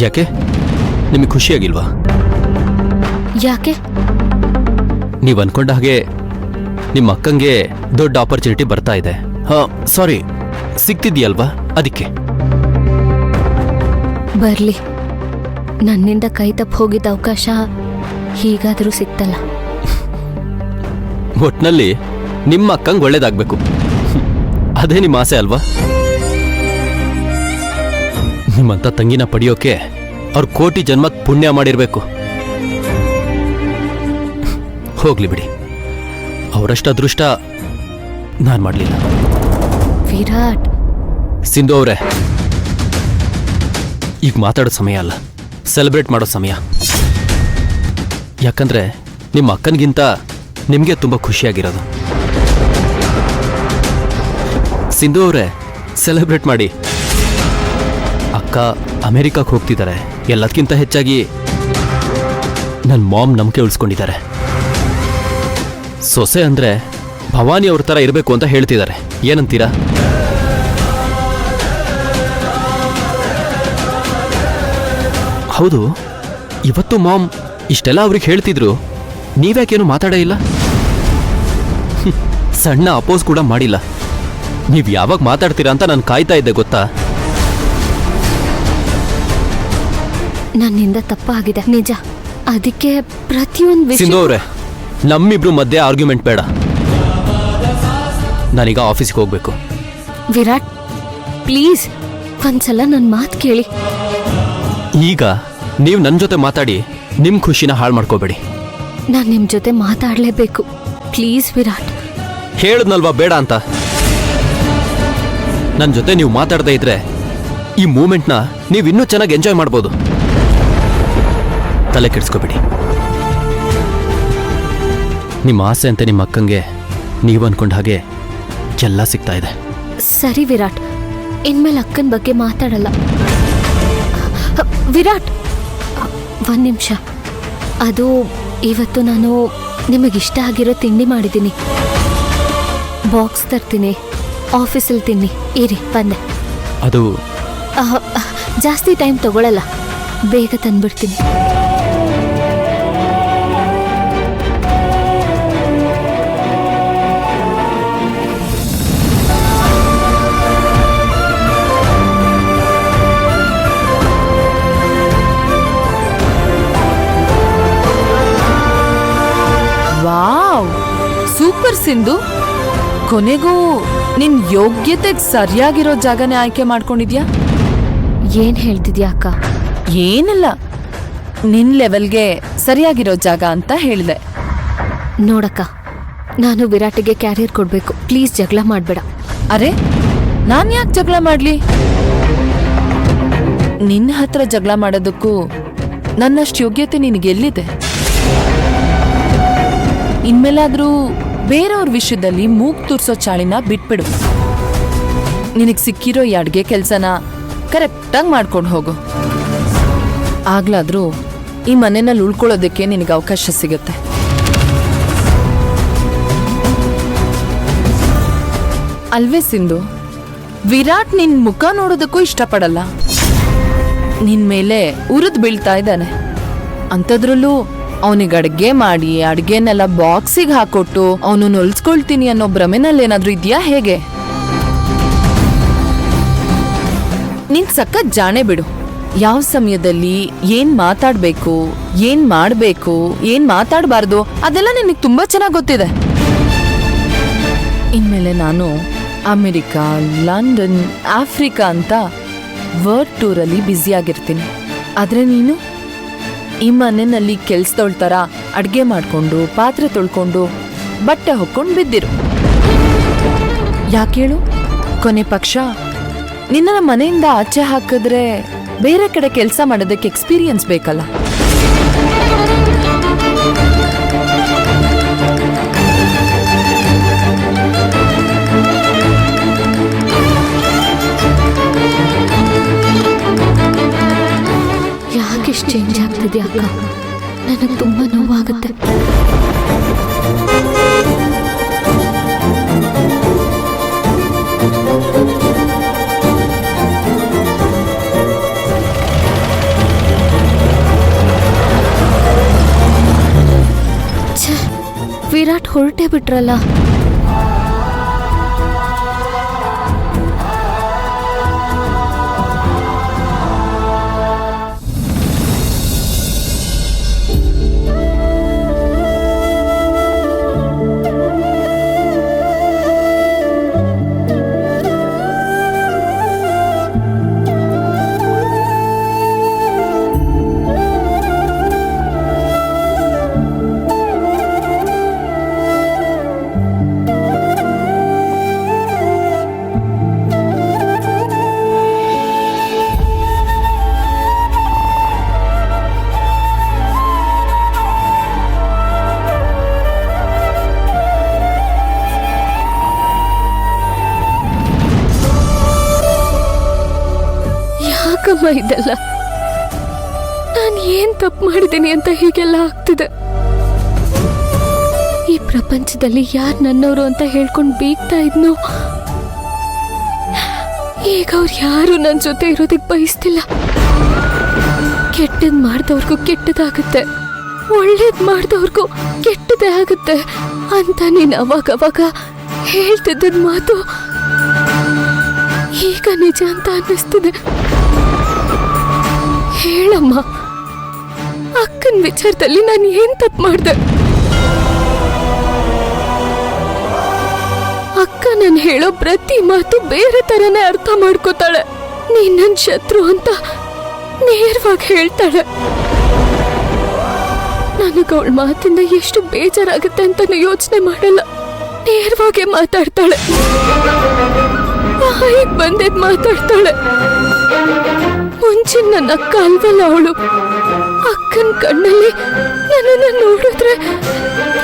ಯಾಕೆ ನಿಮಗೆ ಖುಷಿಯಾಗಿಲ್ವಾ? ಯಾಕೆ? ನೀವು ಅನ್ಕೊಂಡ ಹಾಗೆ ನಿಮ್ಮ ಅಕ್ಕಂಗೆ ದೊಡ್ಡ ಆಪರ್ಚುನಿಟಿ ಬರ್ತಾ ಇದೆ. ಸಾರಿ, ಸಿಗ್ತಿದ್ಯಲ್ವಾ ಅದಕ್ಕೆ. ಬರ್ಲಿ, ನನ್ನಿಂದ ಕೈ ತಪ್ಪು ಹೋಗಿದ್ದ ಅವಕಾಶ ಹೀಗಾದರೂ ಸಿಕ್ತಲ್ಲ. ಒಟ್ನಲ್ಲಿ ನಿಮ್ಮ ಅಕ್ಕಂಗೆ ಒಳ್ಳೇದಾಗ್ಬೇಕು, ಅದೇ ನಿಮ್ಮ ಆಸೆ ಅಲ್ವಾ? ನಿಮ್ಮಂತ ತಂಗಿನ ಪಡೆಯೋಕೆ ಅವ್ರು ಕೋಟಿ ಜನ್ಮಕ್ಕೆ ಪುಣ್ಯ ಮಾಡಿರ್ಬೇಕು. ಹೋಗ್ಲಿ ಬಿಡಿ, ಅವರಷ್ಟು ಅದೃಷ್ಟ ನಾನು ಮಾಡಲಿಲ್ಲ. ವಿರಾಟ್. ಸಿಂಧು ಅವರೇ, ಈಗ ಮಾತಾಡೋ ಸಮಯ ಅಲ್ಲ, ಸೆಲೆಬ್ರೇಟ್ ಮಾಡೋ ಸಮಯ. ಯಾಕಂದ್ರೆ ನಿಮ್ಮ ಅಕ್ಕನಿಗಿಂತ ನಿಮಗೆ ತುಂಬ ಖುಷಿಯಾಗಿರೋದು. ಸಿಂಧು ಅವರೇ, ಸೆಲೆಬ್ರೇಟ್ ಮಾಡಿ. ಅಕ್ಕ ಅಮೆರಿಕಕ್ಕೆ ಹೋಗ್ತಿದ್ದಾರೆ. ಎಲ್ಲದಕ್ಕಿಂತ ಹೆಚ್ಚಾಗಿ ನನ್ನ ಮಾಮ್ ನಂಬಿಕೆ ಉಳಿಸ್ಕೊಂಡಿದ್ದಾರೆ. ಸೊಸೆ ಅಂದ್ರೆ ಭವಾನಿ ಅವ್ರ ಥರ ಇರಬೇಕು ಅಂತ ಹೇಳ್ತಿದ್ದಾರೆ. ಏನಂತೀರಾ? ಹೌದು, ಇವತ್ತು ಮಾಮ್ ಇಷ್ಟೆಲ್ಲ ಅವ್ರಿಗೆ ಹೇಳ್ತಿದ್ರು, ನೀವ್ಯಾಕೇನು ಮಾತಾಡೇ ಇಲ್ಲ? ಸಣ್ಣ ಅಪೋಸ್ ಕೂಡ ಮಾಡಿಲ್ಲ. ನೀವು ಯಾವಾಗ ಮಾತಾಡ್ತೀರಾ ಅಂತ ನಾನು ಕಾಯ್ತಾ ಇದ್ದೆ, ಗೊತ್ತಾ? ನನ್ನಿಂದ ತಪ್ಪಾಗಿದೆ ನಿಜ. ಅದಕ್ಕೆ ಪ್ರತಿಯೊಂದು ವಿಷಯ. ಸಿಂಧು ಅವರೇ, ನಮ್ಮಿಬ್ರು ಮಧ್ಯೆ ಆರ್ಗ್ಯುಮೆಂಟ್ ಬೇಡ. ನಾನೀಗ ಆಫೀಸ್ಗೆ ಹೋಗ್ಬೇಕು. ವಿರಾಟ್, ಪ್ಲೀಸ್ ಒಂದ್ಸಲ ನನ್ನ ಮಾತು ಕೇಳಿ. ಈಗ ನೀವು ನನ್ನ ಜೊತೆ ಮಾತಾಡಿ ನಿಮ್ಮ ಖುಷಿನ ಹಾಳು ಮಾಡ್ಕೋಬೇಡಿ. ನಾನು ನಿಮ್ಮ ಜೊತೆ ಮಾತಾಡಲೇಬೇಕು. ಪ್ಲೀಸ್ ವಿರಾಟ್. ಹೇಳಿದ್ನಲ್ವಾ ಬೇಡ ಅಂತ. ನನ್ನ ಜೊತೆ ನೀವು ಮಾತಾಡದೇ ಇದ್ರೆ ಈ ಮೂಮೆಂಟ್ನ ನೀವು ಇನ್ನೂ ಚೆನ್ನಾಗಿ ಎಂಜಾಯ್ ಮಾಡ್ಬೋದು. ತಲೆ ಕೆಡಿಸ್ಕೋಬೇಡಿ. ನಿಮ್ಮ ಆಸೆ ಅಂತ ನಿಮ್ಮ ಅಕ್ಕಂಗೆ ನೀವು ಅನ್ಕೊಂಡ ಹಾಗೆ ಎಲ್ಲ ಸಿಗ್ತಾ ಇದೆ. ಸರಿ ವಿರಾಟ್, ಇನ್ಮೇಲೆ ಅಕ್ಕನ ಬಗ್ಗೆ ಮಾತಾಡಲ್ಲ. ವಿರಾಟ್, ಒಂದು ನಿಮಿಷ. ಅದು ಇವತ್ತು ನಾನು ನಿಮಗಿಷ್ಟ ಆಗಿರೋ ತಿಂಡಿ ಮಾಡಿದ್ದೀನಿ. ಬಾಕ್ಸ್ ತರ್ತೀನಿ, ಆಫೀಸಲ್ಲಿ ತಿನ್ನಿ. ಇರಿ, ಬಂದೆ. ಅದು ಜಾಸ್ತಿ ಟೈಮ್ ತಗೊಳ್ಳಲ್ಲ, ಬೇಗ ತಂದ್ಬಿಡ್ತೀನಿ. Wow, super Sindhu. ಕೊನೆಗೂ ನಿನ್ ಯೋಗ್ಯತೆಗೆ ಸರಿಯಾಗಿರೋ ಜಾಗನೇ ಆಯ್ಕೆ ಮಾಡ್ಕೊಂಡಿದ್ಯಾ. ಏನ್ ಹೇಳ್ತಿದ್ಯಾ ಅಕ್ಕ? ಏನಿಲ್ಲ, ನಿನ್ ಲೆವೆಲ್ಗೆ ಸರಿಯಾಗಿರೋ ಜಾಗ ಅಂತ ಹೇಳಿದೆ. ನೋಡಕ್ಕ, ನಾನು ವಿರಾಟಿಗೆ ಕ್ಯಾರಿಯರ್ ಕೊಡ್ಬೇಕು. ಪ್ಲೀಸ್ ಜಗಳ ಮಾಡಬೇಡ. ಅರೆ, ನಾನ್ ಯಾಕೆ ಜಗಳ ಮಾಡ್ಲಿ? ನಿನ್ನ ಹತ್ರ ಜಗಳ ಮಾಡೋದಕ್ಕೂ ನನ್ನಷ್ಟು ಯೋಗ್ಯತೆ ನಿನಗೆಲ್ಲಿದೆ? ಇನ್ಮೇಲಾದ್ರೂ ಬೇರೆಯವ್ರ ವಿಷಯದಲ್ಲಿ ಮೂಗ್ ತೂರ್ಸೋ ಚಾಳಿನ ಬಿಟ್ಬಿಡು. ನಿನಗೆ ಸಿಕ್ಕಿರೋ ಈ ಅಡ್ಗೆ ಕೆಲಸನ ಕರೆಕ್ಟಾಗಿ ಮಾಡ್ಕೊಂಡು ಹೋಗು. ಆಗ್ಲಾದ್ರೂ ಈ ಮನೆಯಲ್ಲಿ ಉಳ್ಕೊಳ್ಳೋದಕ್ಕೆ ನಿನಗೆ ಅವಕಾಶ ಸಿಗುತ್ತೆ. ಅಲ್ವೇ ಸಿಂಧು? ವಿರಾಟ್ ನಿನ್ ಮುಖ ನೋಡೋದಕ್ಕೂ ಇಷ್ಟಪಡಲ್ಲ. ನಿನ್ ಮೇಲೆ ಉರಿದು ಬೀಳ್ತಾ ಇದ್ದಾನೆ. ಅಂಥದ್ರಲ್ಲೂ ಅವನಿಗೆ ಅಡ್ಗೆ ಮಾಡಿ ಅಡ್ಗೆನೆಲ್ಲ ಬಾಕ್ಸಿಗೆ ಹಾಕೊಟ್ಟು ಅವನು ಹೊಲ್ಸ್ಕೊಳ್ತೀನಿ ಅನ್ನೋ ಭ್ರಮೆನಲ್ಲೇನಾದ್ರೂ ಇದೆಯಾ ಹೇಗೆ? ನೀನ್ ಸಖತ್ ಜಾಣೆ ಬಿಡು. ಯಾವ ಸಮಯದಲ್ಲಿ ಏನ್ ಮಾತಾಡ್ಬೇಕು, ಏನ್ ಮಾಡ್ಬೇಕು, ಏನ್ ಮಾತಾಡಬಾರ್ದು ಅದೆಲ್ಲ ನಿನಗೆ ತುಂಬಾ ಚೆನ್ನಾಗಿ ಗೊತ್ತಿದೆ. ಇನ್ಮೇಲೆ ನಾನು ಅಮೆರಿಕಾ, ಲಂಡನ್, ಆಫ್ರಿಕಾ ಅಂತ ವರ್ಲ್ಡ್ ಟೂರಲ್ಲಿ ಬ್ಯುಸಿಯಾಗಿರ್ತೀನಿ. ಆದ್ರೆ ನೀನು ಈ ಮನೆಯಲ್ಲಿ ಕೆಲ್ಸದವಳ ಥರ ಅಡ್ಗೆ ಮಾಡ್ಕೊಂಡು, ಪಾತ್ರೆ ತೊಳ್ಕೊಂಡು, ಬಟ್ಟೆ ಹೊಕ್ಕೊಂಡು ಬಿದ್ದಿರು. ಯಾಕೇಳು? ಕೊನೆ ಪಕ್ಷ ನಿನ್ನ ಮನೆಯಿಂದ ಆಚೆ ಹಾಕಿದ್ರೆ ಬೇರೆ ಕಡೆ ಕೆಲಸ ಮಾಡೋದಕ್ಕೆ ಎಕ್ಸ್ಪೀರಿಯನ್ಸ್ ಬೇಕಲ್ಲ. ಯಾಕಿಷ್ಟು ಚೇಂಜ್ ಆಗ್ತಿದೆ ಅಕ್ಕ? ನನಗೆ ತುಂಬ ನೋವಾಗುತ್ತೆ. ವಿರಾಟ್ ಹೊರಟೇ ಬಿಟ್ರಲ್ಲ. ಯಾಕಮ್ಮ ಇದೆಲ್ಲ? ನಾನು ಏನ್ ತಪ್ಪು ಮಾಡಿದ್ದೀನಿ ಅಂತ ಹೀಗೆಲ್ಲ ಆಗ್ತಿದೆ? ಈ ಪ್ರಪಂಚದಲ್ಲಿ ಯಾರು ನನ್ನವರು ಅಂತ ಹೇಳ್ಕೊಂಡು ಬೀಗ್ತಾ ಇದ್ನೋ, ಈಗ ಅವ್ರು ಯಾರು ನನ್ನ ಜೊತೆ ಇರೋದಕ್ಕೆ ಬಯಸ್ತಿಲ್ಲ. ಕೆಟ್ಟದ್ ಮಾಡ್ದವ್ರಿಗೂ ಕೆಟ್ಟದಾಗುತ್ತೆ, ಒಳ್ಳೇದ್ ಮಾಡ್ದವ್ರಿಗೂ ಕೆಟ್ಟದೇ ಆಗುತ್ತೆ ಅಂತ ನೀನು ಅವಾಗ ಹೇಳ್ತಿದ್ದ ಮಾತು ಈಗ ನಿಜ ಅಂತ ಅನ್ನಿಸ್ತಿದೆ. ಹೇಳಮ್ಮ, ಅಕ್ಕನ ವಿಚಾರದಲ್ಲಿ ನಾನು ಏನ್ ತಪ್ಪು ಮಾಡ್ದೆ? ಅಕ್ಕ ನಾನು ಹೇಳೋ ಪ್ರತಿ ಮಾತು ಬೇರೆ ತರನೇ ಅರ್ಥ ಮಾಡ್ಕೋತಾಳೆ. ನೀನ್ ನನ್ ಶತ್ರು ಅಂತ ನೇರವಾಗಿ ಹೇಳ್ತಾಳೆ. ನನಗೆ ಅವಳ ಮಾತಿಂದ ಎಷ್ಟು ಬೇಜಾರಾಗುತ್ತೆ ಅಂತ ಯೋಚನೆ ಮಾಡಲ್ಲ. ನೇರವಾಗಿ ಮಾತಾಡ್ತಾಳೆ, ಬಾಯಿಗೆ ಬಂದಿದ್ ಮಾತಾಡ್ತಾಳೆ. ಮುಂಚೆ ನನ್ನ ಅಕ್ಕ ಅಲ್ವಲ್ಲ ಅವಳು. ಅಕ್ಕನ ಕಣ್ಣಲ್ಲಿ ನನ್ನನ್ನು ನೋಡಿದ್ರೆ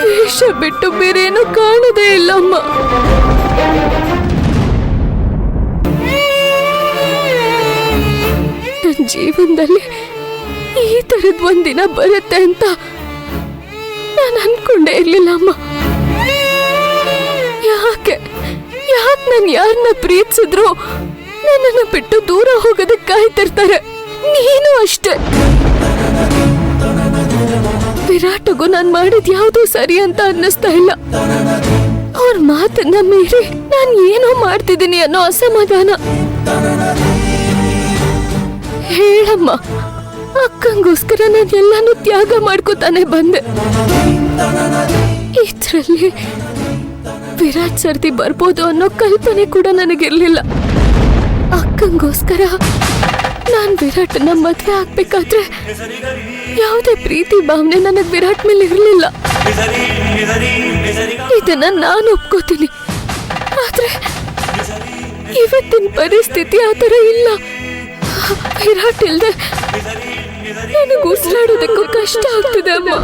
ದ್ವೇಷ ಬಿಟ್ಟು ಬೇರೇನೂ ಕಾಣದೇ ಇಲ್ಲಮ್ಮ. ನನ್ನ ಜೀವನದಲ್ಲಿ ಈ ತರದ್ ಒಂದಿನ ಬರುತ್ತೆ ಅಂತ ನಾನು ಅನ್ಕೊಂಡೇ ಇರ್ಲಿಲ್ಲ ಅಮ್ಮ. ಯಾಕೆ ನಾನು ಯಾರನ್ನ ಪ್ರೀತಿಸಿದ್ರು ನನ್ನನ್ನು ಬಿಟ್ಟು ದೂರ ಹೋಗೋದಕ್ಕೆ ಕಾಯ್ತಿರ್ತಾರೆ. ನೀನು ಅಷ್ಟೇ. ವಿರಾಟ್ಗೂ ನಾನು ಮಾಡಿದ್ ಯಾವ್ದೂ ಸರಿ ಅಂತ ಅನ್ನಿಸ್ತಾ ಇಲ್ಲ. ಅವ್ರ ಮಾತನ್ನ ಮೀರಿ ನಾನು ಏನೋ ಮಾಡ್ತಿದ್ದೀನಿ ಅನ್ನೋ ಅಸಮಾಧಾನ. ಹೇಳಮ್ಮ, ಅಕ್ಕಂಗೋಸ್ಕರ ನಾನು ಎಲ್ಲಾನು ತ್ಯಾಗ ಮಾಡ್ಕೋತಾನೆ ಬಂದೆ. ಇದ್ರಲ್ಲಿ ವಿರಾಟ್ ಸರ್ದಿ ಬರ್ಬೋದು ಅನ್ನೋ ಕಲ್ಪನೆ ಕೂಡ ನನಗಿರ್ಲಿಲ್ಲ. ಅಕ್ಕಂಗೋಸ್ಕರ ನಾನ್ ವಿರಾಟ್ನ ಮದ್ವೆ ಆಗ್ಬೇಕಾದ್ರೆ ಯಾವುದೇ ಪ್ರೀತಿ ಭಾವನೆ ನನಗ್ ವಿರಾಟ್ ಮೇಲೆ ಇರ್ಲಿಲ್ಲ. ಇದನ್ನ ನಾನು ಒಪ್ಕೋತೀನಿ. ಆದ್ರೆ ಇವತ್ತಿನ ಪರಿಸ್ಥಿತಿ ಆತರ ಇಲ್ಲ. ವಿರಾಟ್ ಇಲ್ದೆ ನನಗೆ ಉಸಿರಾಡೋದಕ್ಕೂ ಕಷ್ಟ ಆಗ್ತಿದೆ ಅಮ್ಮ.